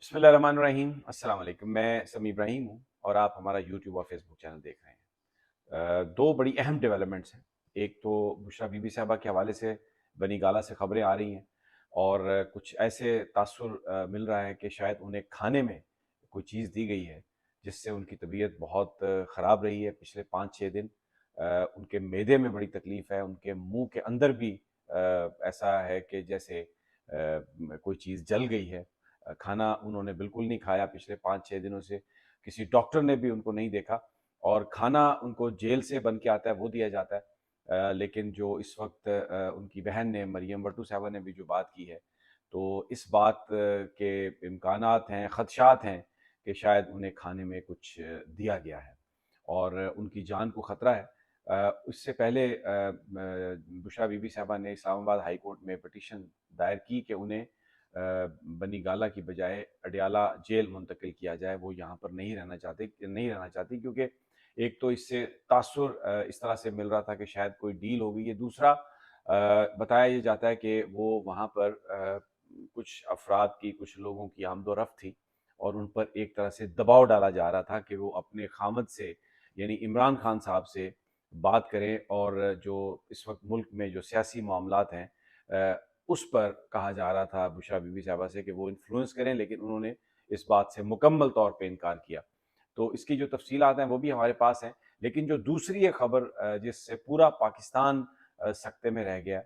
بسم اللہ الرحمن الرحیم۔ السلام علیکم، میں سمیع ابراہیم ہوں اور آپ ہمارا یوٹیوب اور فیس بک چینل دیکھ رہے ہیں۔ دو بڑی اہم ڈیولپمنٹس ہیں۔ ایک تو بشریٰ بی بی صاحبہ کے حوالے سے بنی گالہ سے خبریں آ رہی ہیں اور کچھ ایسے تاثر مل رہا ہے کہ شاید انہیں کھانے میں کوئی چیز دی گئی ہے جس سے ان کی طبیعت بہت خراب رہی ہے پچھلے 5-6 دن۔ ان کے معدے میں بڑی تکلیف ہے، ان کے منہ کے اندر بھی ایسا ہے کہ جیسے کوئی چیز جل گئی ہے۔ کھانا انہوں نے بالکل نہیں کھایا پچھلے 5-6 دنوں سے، کسی ڈاکٹر نے بھی ان کو نہیں دیکھا، اور کھانا ان کو جیل سے بن کے آتا ہے وہ دیا جاتا ہے۔ لیکن جو اس وقت ان کی بہن نے، مریم بٹو صاحبہ نے بھی جو بات کی ہے، تو اس بات کے امکانات ہیں، خدشات ہیں کہ شاید انہیں کھانے میں کچھ دیا گیا ہے اور ان کی جان کو خطرہ ہے۔ اس سے پہلے بشریٰ بی بی صاحبہ نے اسلام آباد ہائی کورٹ میں پٹیشن دائر کی کہ انہیں بنی گالہ کی بجائے اڈیالہ جیل منتقل کیا جائے، وہ یہاں پر نہیں رہنا چاہتی کیونکہ ایک تو اس سے تاثر اس طرح سے مل رہا تھا کہ شاید کوئی ڈیل ہو گئی ہے، دوسرا بتایا یہ جاتا ہے کہ وہ وہاں پر کچھ افراد کی، کچھ لوگوں کی آمد و رفت تھی اور ان پر ایک طرح سے دباؤ ڈالا جا رہا تھا کہ وہ اپنے خامد سے، یعنی عمران خان صاحب سے بات کریں، اور جو اس وقت ملک میں جو سیاسی معاملات ہیں اس پر کہا جا رہا تھا بشریٰ بی بی صاحبہ سے کہ وہ انفلوئنس کریں، لیکن انہوں نے اس بات سے مکمل طور پہ انکار کیا۔ تو اس کی جو تفصیلات ہیں وہ بھی ہمارے پاس ہیں، لیکن جو دوسری ایک خبر جس سے پورا پاکستان سکتے میں رہ گیا،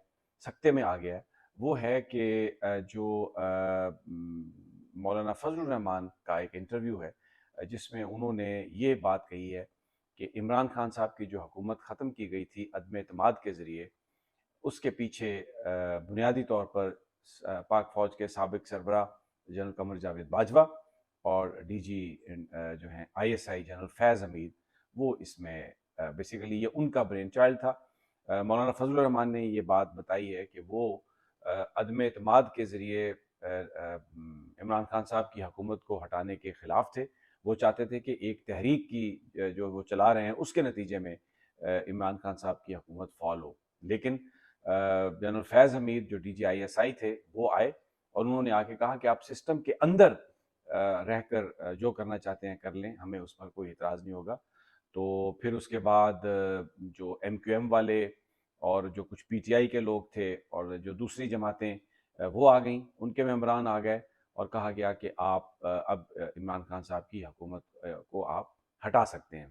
سکتے میں آ گیا ہے، وہ ہے کہ جو مولانا فضل الرحمان کا ایک انٹرویو ہے جس میں انہوں نے یہ بات کہی ہے کہ عمران خان صاحب کی جو حکومت ختم کی گئی تھی عدم اعتماد کے ذریعے، اس کے پیچھے بنیادی طور پر پاک فوج کے سابق سربراہ جنرل قمر جاوید باجوہ اور ڈی جی جو ہیں آئی ایس آئی جنرل فیض حمید، وہ اس میں بیسیکلی یہ ان کا برین چائلڈ تھا۔ مولانا فضل الرحمان نے یہ بات بتائی ہے کہ وہ عدم اعتماد کے ذریعے عمران خان صاحب کی حکومت کو ہٹانے کے خلاف تھے۔ وہ چاہتے تھے کہ ایک تحریک کی جو وہ چلا رہے ہیں اس کے نتیجے میں عمران خان صاحب کی حکومت فال ہو، لیکن جنرل فیض حمید جو D G I S I تھے وہ آئے اور انہوں نے آ کے کہا کہ آپ سسٹم کے اندر رہ کر جو کرنا چاہتے ہیں کر لیں، ہمیں اس پر کوئی اعتراض نہیں ہوگا۔ تو پھر اس کے بعد جو ایم کیو ایم والے اور جو کچھ پی ٹی آئی کے لوگ تھے اور جو دوسری جماعتیں وہ آ گئیں، ان کے ممبران آ گئے اور کہا گیا کہ آپ اب عمران خان صاحب کی حکومت کو آپ ہٹا سکتے ہیں۔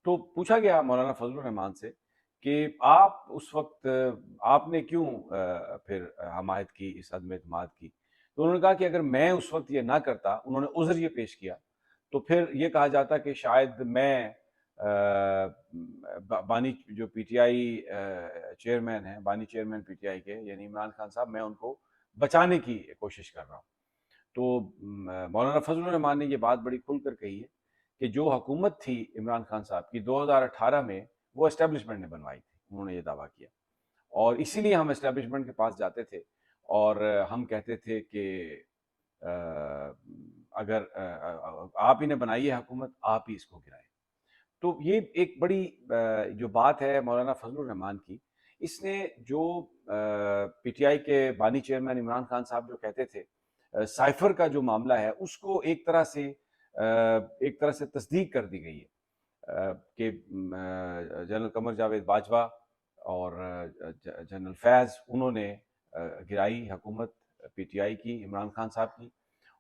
تو پوچھا گیا مولانا فضل الرحمان سے کہ آپ اس وقت آپ نے کیوں پھر حمایت کی اس عدم اعتماد کی؟ تو انہوں نے کہا کہ اگر میں اس وقت یہ نہ کرتا، انہوں نے عذر یہ پیش کیا، تو پھر یہ کہا جاتا کہ شاید میں بانی جو پی ٹی آئی چیئرمین ہیں، بانی چیئرمین پی ٹی آئی کے، یعنی عمران خان صاحب، میں ان کو بچانے کی کوشش کر رہا ہوں۔ تو مولانا فضل الرحمان نے یہ بات بڑی کھل کر کہی ہے کہ جو حکومت تھی عمران خان صاحب کی 2018 میں، وہ اسٹیبلشمنٹ نے بنوائی تھی، انہوں نے یہ دعویٰ کیا، اور اسی لیے ہم اسٹیبلشمنٹ کے پاس جاتے تھے اور ہم کہتے تھے کہ اگر آپ ہی نے بنائی ہے حکومت، آپ ہی اس کو گرائیں۔ تو یہ ایک بڑی جو بات ہے مولانا فضل الرحمان کی، اس نے جو پی ٹی آئی کے بانی چیئرمین عمران خان صاحب جو کہتے تھے سائفر کا جو معاملہ ہے، اس کو ایک طرح سے تصدیق کر دی گئی ہے کہ جنرل قمر جاوید باجوہ اور جنرل فیض، انہوں نے گرائی حکومت پی ٹی آئی کی، عمران خان صاحب کی،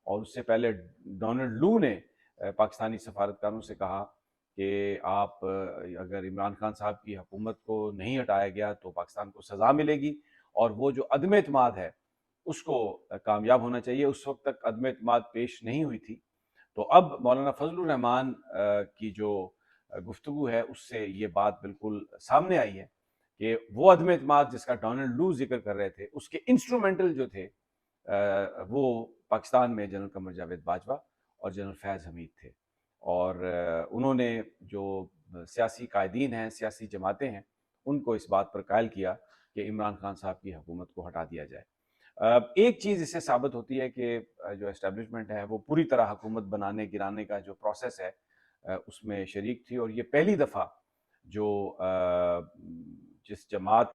اور اس سے پہلے ڈونلڈ لو نے پاکستانی سفارتکاروں سے کہا کہ آپ اگر عمران خان صاحب کی حکومت کو نہیں ہٹایا گیا تو پاکستان کو سزا ملے گی، اور وہ جو عدم اعتماد ہے اس کو کامیاب ہونا چاہیے۔ اس وقت تک عدم اعتماد پیش نہیں ہوئی تھی، تو اب مولانا فضل الرحمان کی جو گفتگو ہے اس سے یہ بات بالکل سامنے آئی ہے کہ وہ عدم اعتماد جس کا ڈونلڈ لو ذکر کر رہے تھے، اس کے انسٹرومنٹل جو تھے وہ پاکستان میں جنرل قمر جاوید باجوہ اور جنرل فیض حمید تھے، اور انہوں نے جو سیاسی قائدین ہیں، سیاسی جماعتیں ہیں، ان کو اس بات پر قائل کیا کہ عمران خان صاحب کی حکومت کو ہٹا دیا جائے۔ ایک چیز اس سے ثابت ہوتی ہے کہ جو اسٹیبلشمنٹ ہے وہ پوری طرح حکومت بنانے گرانے کا جو پروسیس ہے اس میں شریک تھی، اور یہ پہلی دفعہ جو جس جماعت